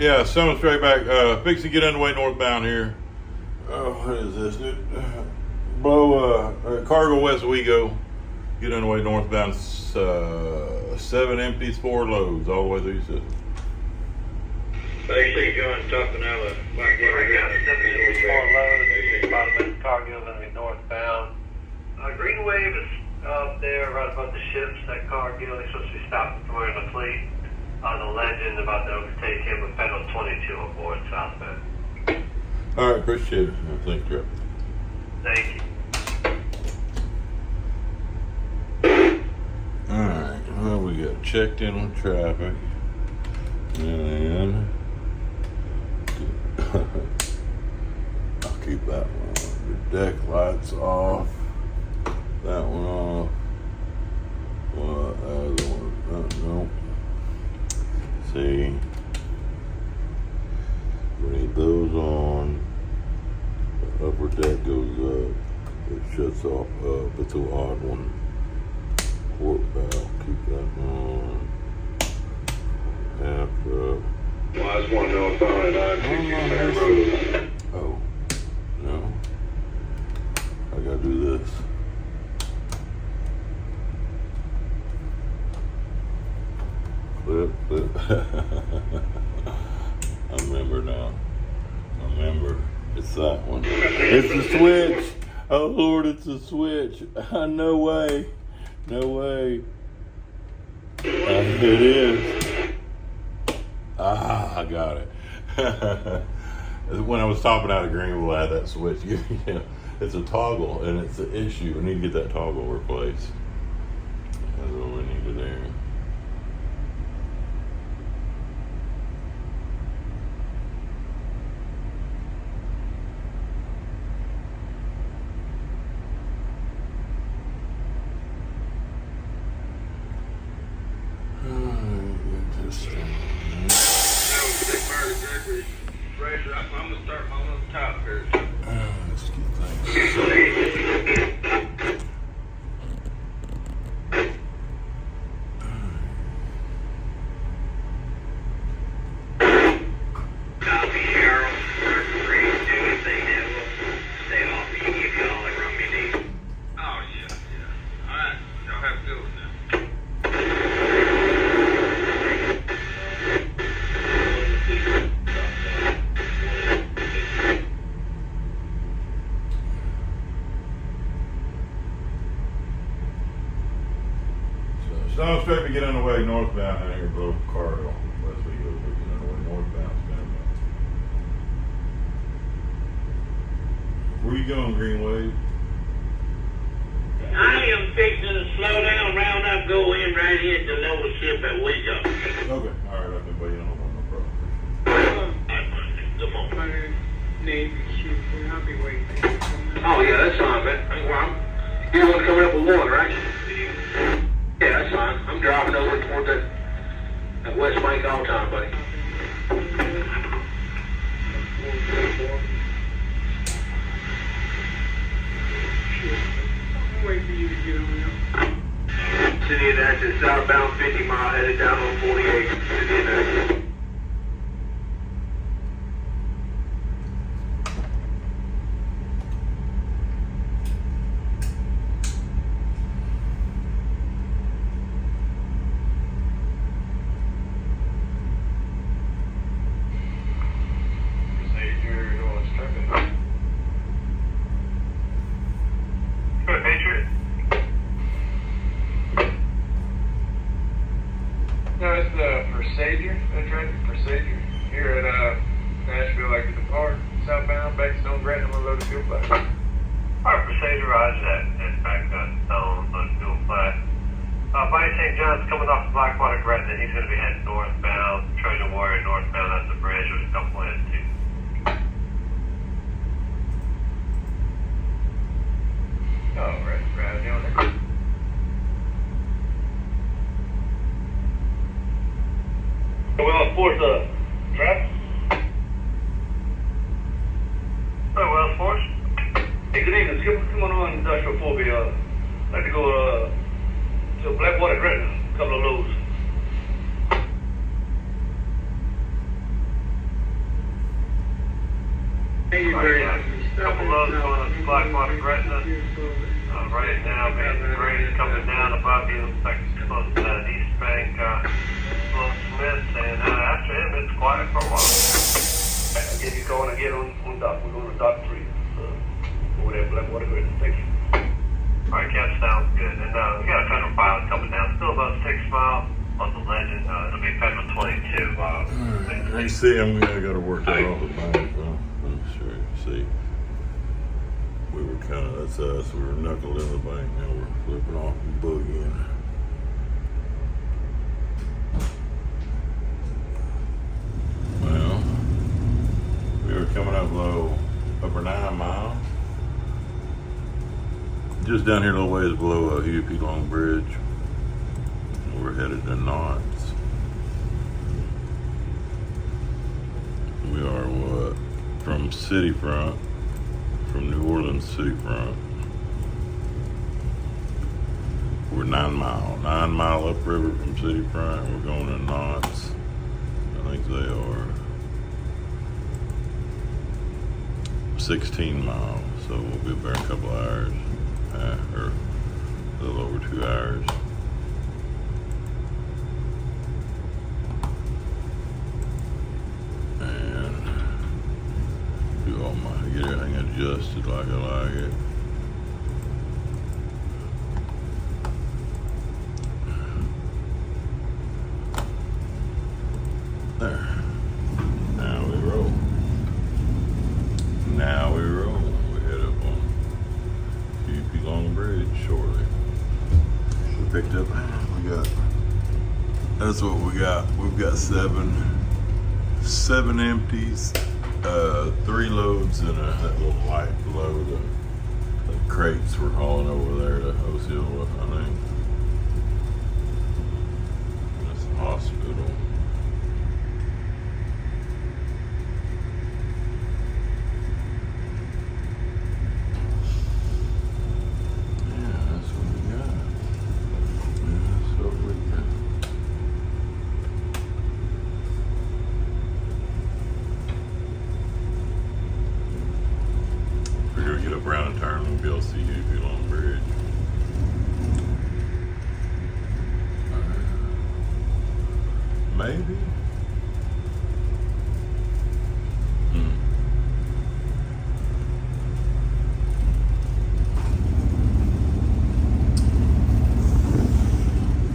Yeah, Summit straight back. Fix to get underway northbound here. What is this? Blow cargo west we go. Get underway northbound. 7 empties, 4 loads, all the way through the system. AC John talking out of Blackwater. We got 74 loads. Bottom cargo going to be northbound. Green Wave is up there right above the ships. That cargo is supposed to be stopping somewhere in the fleet. The Legend about to overtake him with Federal 22 on board southbound. All right, appreciate it. Thank you. Thank you. All right, well, we got checked in on traffic. And I'll keep that one on. The deck lights off. That one off. What other one? No. See. We need those on. The upper deck goes up. It shuts off up. It's an odd one. Port valve. Keep that on. After. Well, I just want to know if I'm on road. Oh, no. I gotta do this. Clip. I remember now. It's that one. It's the switch. Oh, Lord, it's a switch. No way. It is. I got it. When I was topping out of Greenville, I had that switch. It's a toggle, and it's an issue. We need to get that toggle replaced. That's what we need to do. I'm gonna start on the top here. Let's get things. Copy, Harold. Ready to do anything that will stay off. You can give you all the room you need. Oh, yeah. All right. Y'all have to go with that. Stone straight to get underway northbound out here, below cargo. West we go, get underway northbound. Where you going, Green Wave? I am fixing to slow down, round up, go in right here to lower the ship at Waco. Okay, all right, I've been waiting on no problem. Come on. Navy ship, I'll be waiting. Oh, yeah, that's fine, man. You're the one coming up with one, right? Yeah, that's fine. I'm driving over toward that West Bank all the time, buddy. I'll wait for you to get on there. City of Natchez, southbound 50 mile, headed down on 48. City of Natchez. No, it's the procedure. That's right, the procedure. Here at Nashville, like at the park, southbound, Bankstone, Grantham, unloaded fuel flat. Alright, procedure, roger that. It's back on Stone, loaded fuel flat. Buddy St. John's coming off the Blackwater Gretna. He's going to be heading northbound. Trojan Warrior northbound. That's the bridge. There's a couple in too. Oh, right down there. Well, of course, traffic. Oh, well, Force. Hey, good evening. Skipper, come on Industrial 4B. I'd like to go to Blackwater Gretna. A couple of loads. Thank you very much. Couple loads going up to Blackwater, Gretna. Right now, man, the grade's coming down above you. Looks like it's close to that East Bank, Sloan Smith, and after him, it's quiet for a while. If you're going again on dock, we're going to dock 3. Over there, Blackwater, Gretna. Thank you. Alright, Cap, sounds good. And we got a federal pilot coming down. Still about 6 miles on the Legend. It'll be federal 22. Hey, see, I'm gonna go to work that off the bank. I'm sure. See, we were kind of, that's us. We were knuckled in the bank. Now we're flipping off and boogieing. Well, we were coming up low, upper 9 mile. Just down here a little ways below Huey Long Bridge. We're headed to Knots. We are what? From City Front, from New Orleans City Front. We're 9 mile upriver from City Front. We're going to Knots. I think they are 16 miles. So we'll be up there in a couple hours, or a little over 2 hours. Get everything adjusted like I like it. There. Now we roll. We head up on Huey Long Bridge shortly. We picked up, that's what we got. We've got seven empties. 3 loads and that little light load of crates we're hauling over there to Osceola, I think. That's the hospital. Yeah, that's what we got. Get up around and turn, we'll be able to see Huey Long Bridge. Maybe.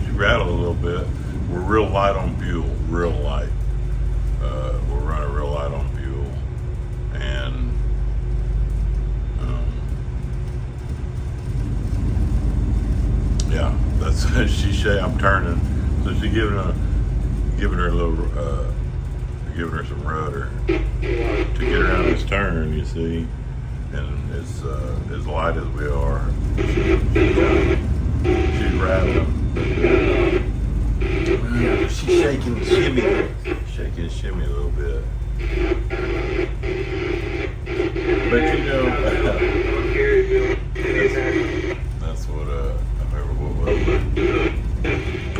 She rattled a little bit. We're real light on fuel, real light. We're running real light on fuel, and yeah, that's I'm turning, so she's giving her a little, giving her some rudder to get her out of this turn, you see, and it's as light as we are, she's rattling. She's shaking and shimmy a little bit, but you know, that's what I remember what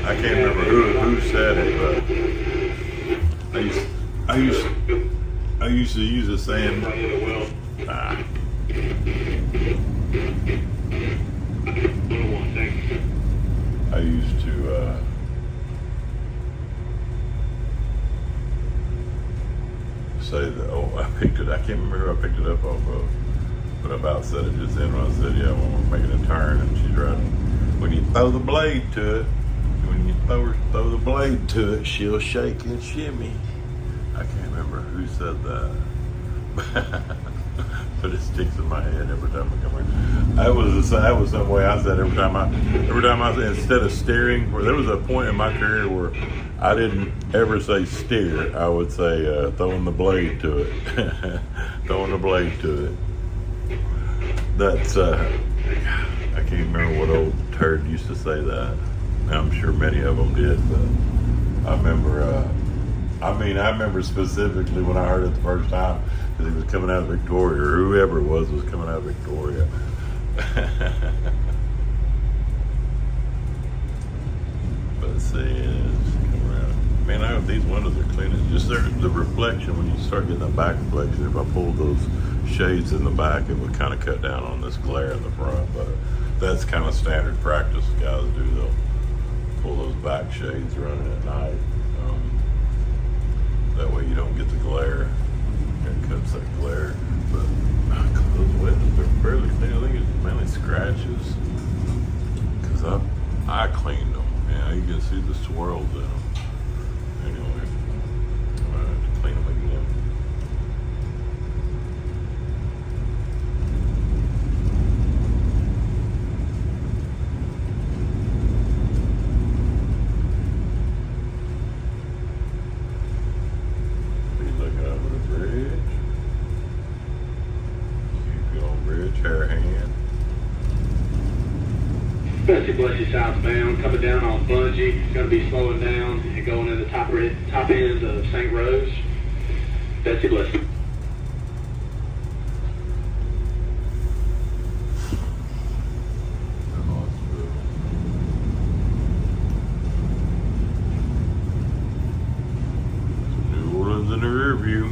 I can't remember who said it, but I used to use a saying. I used to say that. I can't remember who I picked it up off of, but I about said it just then when I said, yeah, when we're making a turn and she's riding. When you throw the blade to it, she'll shake and shimmy. I can't remember who said that, but it sticks in my head every time I come here. That was some way I said every time I instead of steering. Where there was a point in my career where I didn't ever say steer. I would say throwing the blade to it, throwing the blade to it. That's I can't remember what old turd used to say that. I'm sure many of them did, but I remember specifically when I heard it the first time, because he was coming out of Victoria, or whoever it was coming out of Victoria. But see, it's coming around. Man, these windows are clean. It's just the reflection, when you start getting the back reflection, if I pulled those shades in the back, it would kind of cut down on this glare in the front. But that's kind of standard practice guys do. They'll pull those back shades running at night. That way you don't get the glare. It cuts that glare. But those windows are fairly clean. I think it's mainly scratches. Because I cleaned them. Yeah, you can see the swirls in them. Anyway, I'm gonna have to clean them again. Be looking over the bridge. Keep going bridge, hair hand. Betsy Blessy southbound, coming down on Bungee, going to be slowing down and going in the top end of St. Rose. Betsy Blessy. New Orleans in the rear view.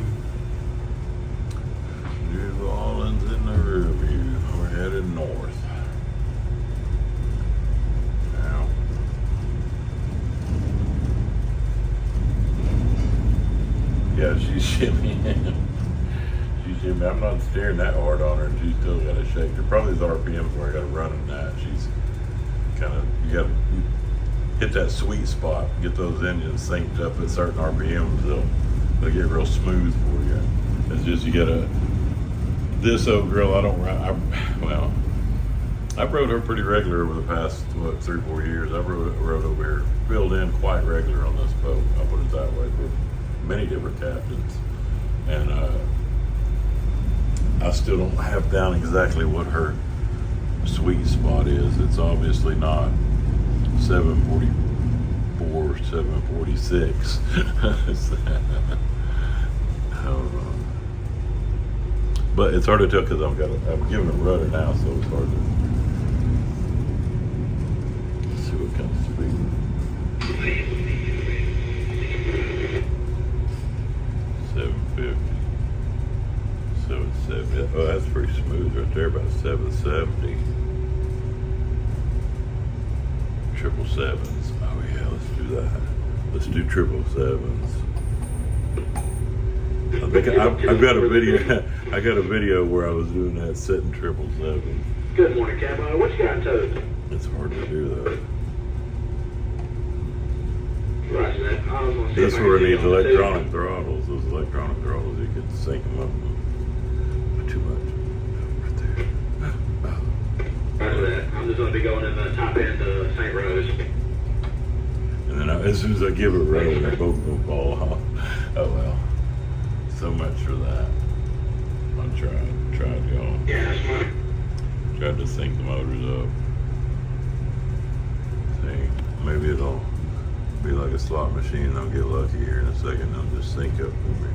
New Orleans in the rear view. We're headed north. Yeah, she's shimmying. She's shimmying. I'm not staring that hard on her, and she's still got to shake her. Probably the RPMs where I got to run in that. She's kind of, you got to hit that sweet spot. Get those engines synced up at certain RPMs. They'll get real smooth for you. It's just you got to. This old girl, I don't ride. I've rode her pretty regular over the past 3 or 4 years. I've rode over here, filled in quite regular on this boat. I'll put it that way. Many different captains, and I still don't have down exactly what her sweet spot is. It's obviously not 744, 746. But it's hard to tell because I'm giving a rudder now, so it's hard to see what kind of speed. 750, 770. Oh, that's pretty smooth right there, about 770. 777s. Oh yeah, let's do that. Let's do 777s. I think I've got a video. I got a video where I was doing that, setting 777s. Good morning, Camo. What you got towed? It's hard to do that. Right, that. This is where it needs electronic throttles. Those electronic throttles, you can sync them up. Not too much. Right there. Right, that. I'm just going to be going in the top end of St. Rose. And then as soon as I give it a roll, they're both going to fall off. Oh well. So much for that. I tried, y'all. Yeah, that's fine. Tried to sync the motors up. See, maybe it'll be like a slot machine, and I'll get lucky here in a second. They'll just sync up for me,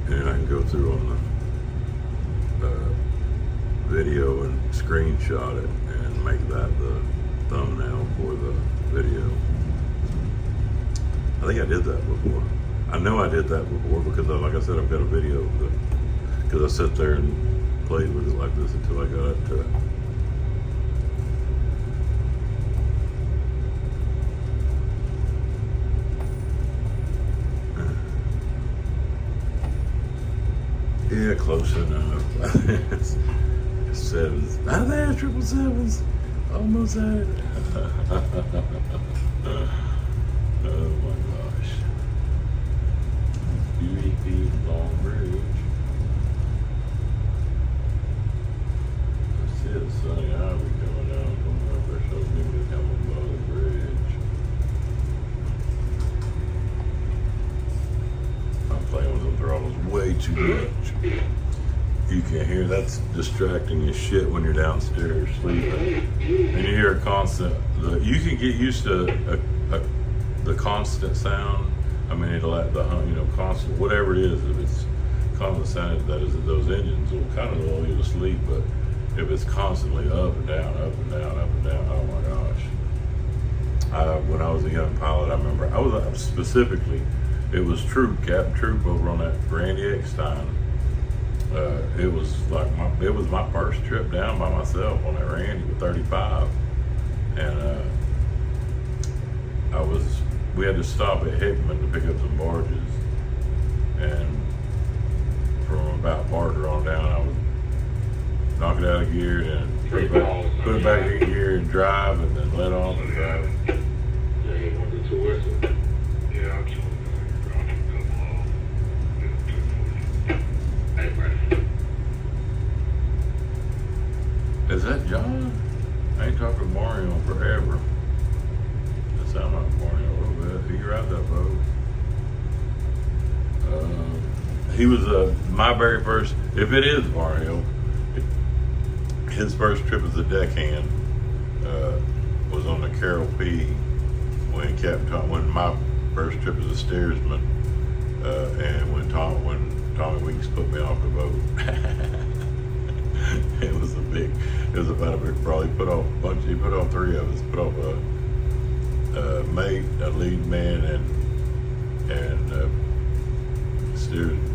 and then I can go through on the video and screenshot it and make that the thumbnail for the video. I think I did that before. I know I did that before because, like I said, I've got a video of it. Because I sat there and played with it like this until I got up to it. Yeah, close enough. It's 7s. Ah, there's 777s. Almost had it. Oh my gosh. Huey Long Bridge. I see the sunny highway coming down from wherever it shows me to come above the bridge. I'm playing with the throttles way too much. You can hear that's distracting as shit when you're downstairs sleeping, and you hear a constant. You can get used to the constant sound. I mean, it'll the constant whatever it is. If it's constant sound, that is those engines will kind of lull you to sleep. But if it's constantly up and down, up and down, up and down, oh my gosh, When I was a young pilot, I remember I was specifically, it was Captain Troop over on that Randy Eckstein. It was like it was my first trip down by myself on that Randy with 35, and we had to stop at Hickman to pick up some barges, and from about Barter on down, I would knock it out of gear and put it back in gear and drive, and then let off and drive. Yeah, you wanted to whistle. Yeah, I'm sorry. Hey, Brandon. Is that John? I ain't talked to Mario in forever. That sounds like Mario a little bit. He ride that boat. He was my very first, if it is Mario, his first trip as a deckhand was on the Carol P. when my first trip as a steersman, and when Tommy Weeks put me off the boat. It was about a big brawl. He put off three of us. Put off a mate, a lead man, and steersman.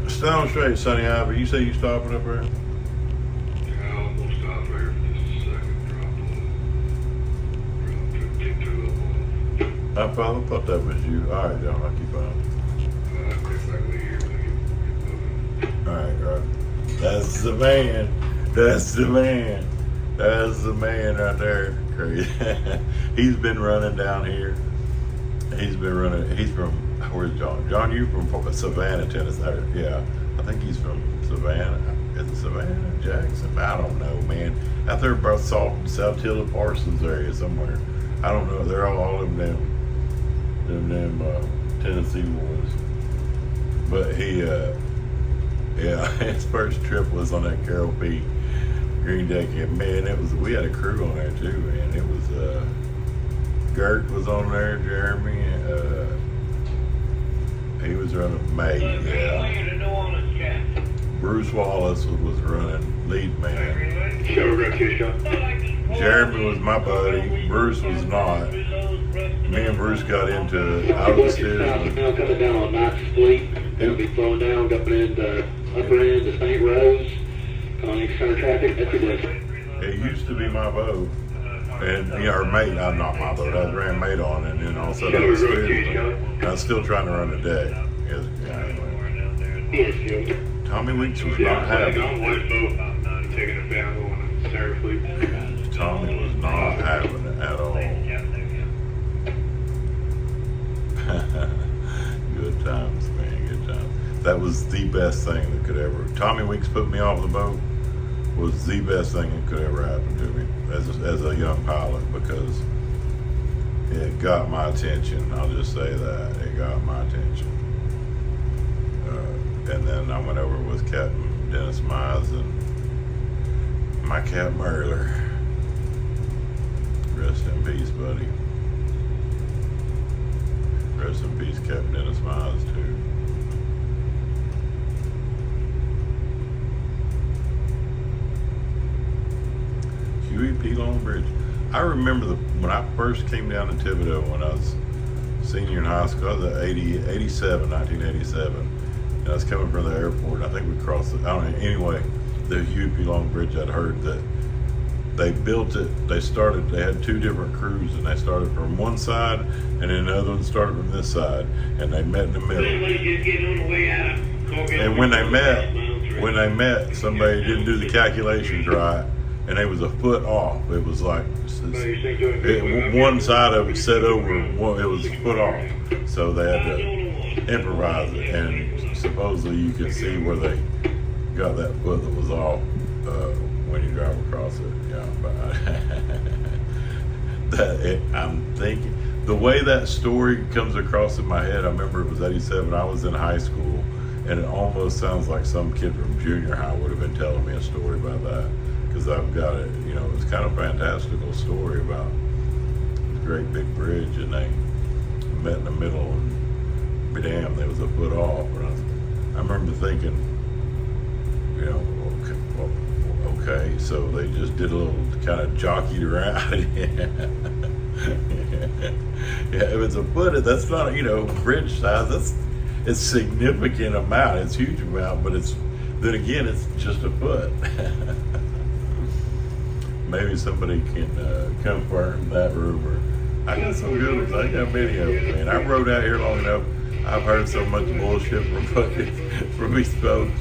Stay on straight, Sonny Ivy. You say you stopping up there? Yeah, I'm gonna stop there for just a second. Drop I thought that was you. All right, John, I'll keep on. if I leave here, get moving. All right. That's the man. That's the man. That's the man right there. Crazy. He's been running down here. He's from, where's John? John, you from Savannah, Tennessee? Yeah, I think he's from Savannah. Is it Savannah? Jackson? I don't know, man. Out there about South Tilda Parsons area somewhere. I don't know. They're all of them Tennessee boys. But he, his first trip was on that Carol P. Green Deck, and man, we had a crew on there too, man. It was Gert was on there, Jeremy. He was running May. Yeah. Bruce Wallace was running lead man. Jeremy was my buddy. Bruce was not. Me and Bruce got into it. I was steering. Now coming down on 9th Fleet. It'll be flowing down up into upper end of St. Rose. Calling center traffic. That's your blessing. It used to be my boat. And our mate, I'm not my boat, I ran mate on, and then all of a sudden I was steering. I was still trying to run the deck. Anyway. Tommy Weeks was not happy. Tommy was not having it at all. Good times, man, good times. That was the best thing that could ever. Tommy Weeks put me off the boat was the best thing that could ever happen to me as a young pilot, because it got my attention. I'll just say that. It got my attention. And then I went over with Captain Dennis Mize and my Cap Merler. Rest in peace, buddy. Rest in peace, Captain Dennis Mize, too. Huey P. Longbridge. I remember when I first came down to Thibodeau when I was senior in high school. I was at 1987. And I was coming from the airport. I think we crossed it. I don't know. Anyway, the Huey P. Longbridge, I'd heard that they built it. They had two different crews, and they started from one side, and then the other one started from this side, and they met in the middle. And when they met, somebody didn't do the calculations right, and they was a foot off. It was like one side of it set over, it was a foot off. So they had to improvise it, and supposedly you can see where they got that foot that was off when you drive across it. Yeah, but I'm thinking the way that story comes across in my head. I remember it was 87. I was in high school, and it almost sounds like some kid from junior high would have been telling me a story about that, because I've got it. You know, it's kind of a fantastical story about the great big bridge, and they met in the middle, and be damned, there was a foot off. And I remember thinking, you know, Okay, so they just did a little kind of jockeyed around. Yeah, if it's a foot, that's not, bridge size. It's significant amount. It's huge amount, but then again, it's just a foot. Maybe somebody can confirm that rumor. I got some good ones. I got many of them, man. I rode out here long enough. I've heard so much bullshit from these folks.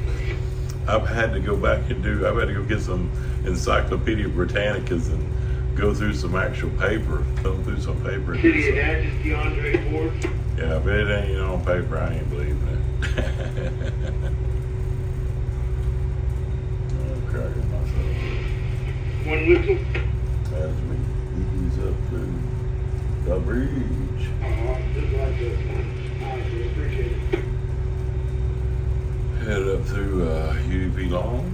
I've had to go get some Encyclopedia Britannicas and go through some actual paper, thumb through some paper. City of Natchez, DeAndre Ford. Yeah, if it ain't on paper, I ain't believing it. I'm cracking myself One whistle. as we ease up through the bridge. Just like this. I appreciate it. Head up through UP Long.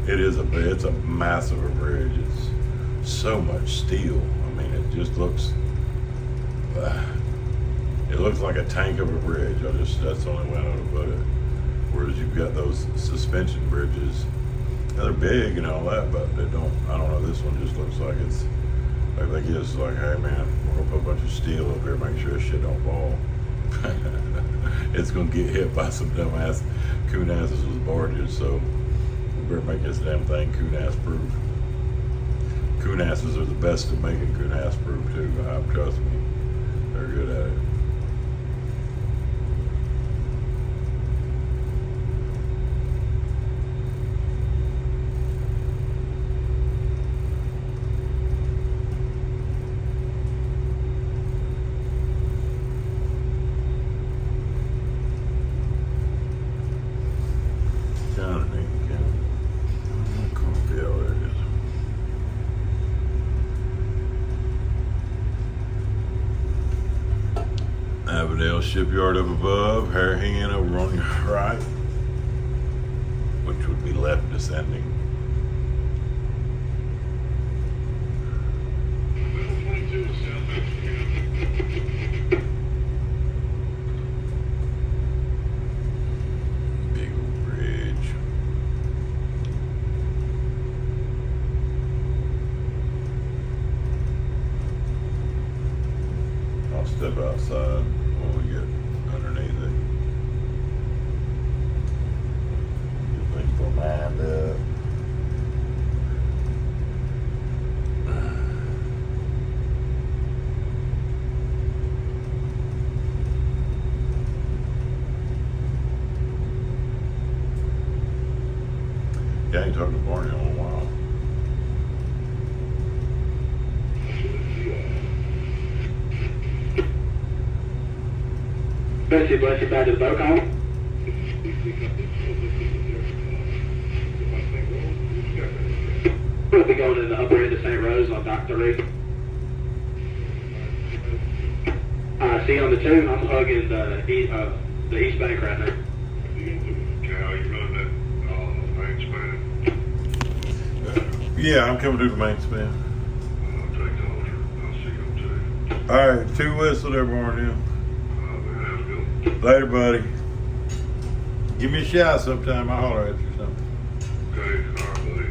It's a massive bridge. It's so much steel. I mean, it just looks. It looks like a tank of a bridge. That's the only way I know to put it. Whereas you've got those suspension bridges. They're big and all that, but they don't. I don't know. This one just looks like it's. Like they just like, hey man, we're gonna put a bunch of steel up here, make sure this shit don't fall. It's gonna get hit by some dumbass coon-asses with barges, so we better make this damn thing coon-ass proof. Coon-asses are the best at making coon-ass proof too. Trust me, they're good at it. Avondale Shipyard up above, Harahan over on your right, which would be left descending. Big old bridge. I'll step outside when we get underneath it. Get things lined up. Yeah, I ain't talked to Barney in a while. Bessie, bless you back to the boat column. We'll be going to the upper end of St. Rose on Dock 3. See you on the 2. I'm hugging the East Bank right now. Cal, you run that main span? Yeah, I'm coming through the main span. I'll take the Ultra. I'll see you on 2. All right, 2 whistle there, Barney. Man, have a good one. Later, buddy. Give me a shout sometime. I'll holler at you or something. Okay, all right, buddy.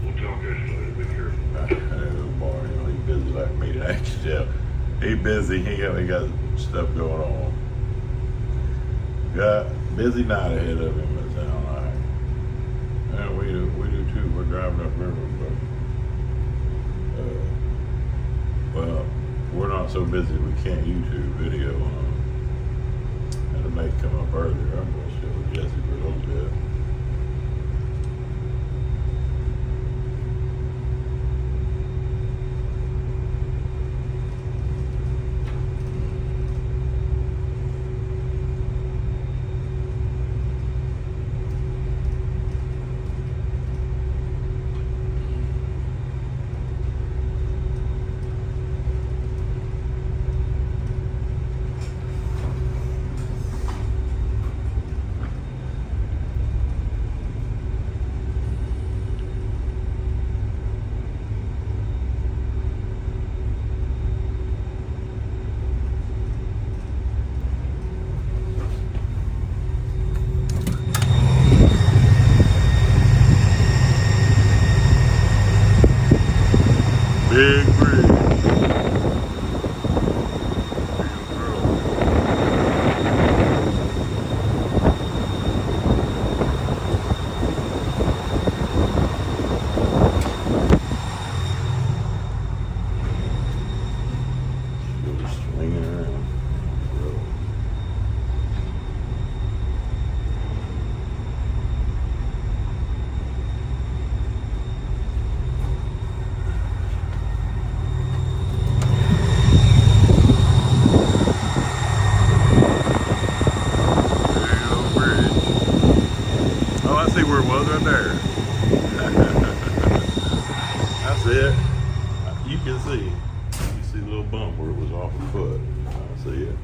We'll talk at you later. Be careful. Oh, boy, he's busy like me today. Yeah, he's busy. He got stuff going on. Got busy night ahead of him. It sounds like. Yeah, we do too. We're driving up river, but well, we're not so busy we can't YouTube video. And it may come up earlier. I'm gonna stay with Jesse for a little bit. Big bridge. Swinging around. Oh, I see where it was right there. That's it. You can see. You see the little bump where it was off a foot. I see it.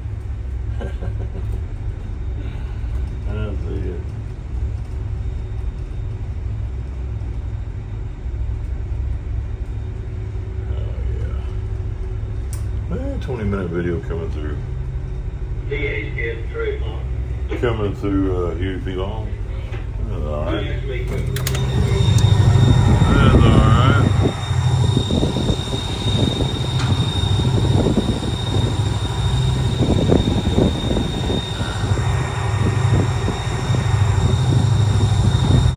I see it. Oh yeah. Man, 20-minute video coming through. DA's getting through, huh? Coming through Huey, Flaw. All right. Next week.